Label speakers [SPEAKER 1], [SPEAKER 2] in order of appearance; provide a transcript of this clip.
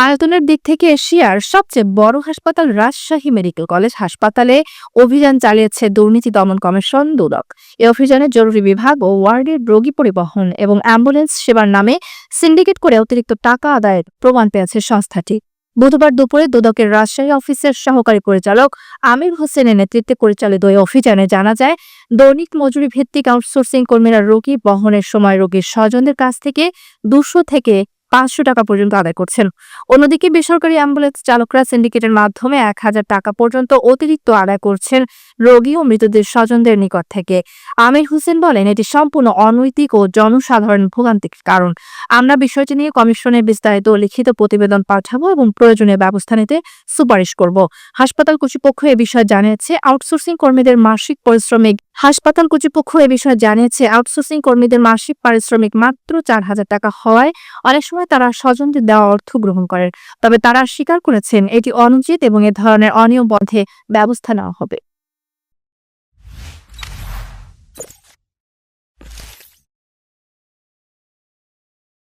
[SPEAKER 1] আয়তনের দিক থেকে এশিয়ার সবচেয়ে বড় হাসপাতাল রাজশাহী মেডিকেল কলেজ হাসপাতালে অভিযান চালিয়েছে দুর্নীতি দমন কমিশন দুদক। এই অভিযানে জরুরি বিভাগ ও ওয়ার্ডের রোগী পরিবহন এবং অ্যাম্বুলেন্স সেবার নামে সিন্ডিকেট করে অতিরিক্ত টাকা আদায়ের প্রমাণ পেয়েছে সংস্থাটি। বুধবার দুপুরে দুদকের রাজশাহী অফিসের সহকারী পরিচালক আমির হোসেনের নেতৃত্বে পরিচালিত এই অভিযানে জানা যায়, দৈনিক মজুরি ভিত্তিক আউটসোর্সিং কর্মীরা রোগী বহনের সময় রোগীর স্বজনদের কাছ থেকে 200 থেকে 500 টাকা পর্যন্ত আদায় করছেন। অন্যদিকে বেসরকারি অ্যাম্বুলেন্স চালকরা সিন্ডিকেটের মাধ্যমে 1000 টাকা পর্যন্ত অতিরিক্ত আদায় করছেন রোগী ও মৃতদের স্বজনদের নিকট থেকে। আমির হোসেন বলেন, এটি সম্পূর্ণ অনৈতিক ও জনসাধারণ ভোগান্তির কারণ। আমরা বিষয়টি নিয়ে কমিশনের বিস্তারিত লিখিত প্রতিবেদন পাঠাবো এবং প্রয়োজনীয় ব্যবস্থা নিতে সুপারিশ করব। হাসপাতাল কর্তৃপক্ষ এ বিষয়ে জানিয়েছে আউটসোর্সিং কর্মীদের মাসিক পারিশ্রমিক মাত্র 4000 টাকা হওয়ায় অনেক সময় তারা স্বজনদের দেওয়া অর্থ গ্রহণ করেন। তবে তারা স্বীকার করেছেন এটি অনুচিত এবং এ ধরনের অনিয়ম বন্ধে ব্যবস্থা নেওয়া হবে।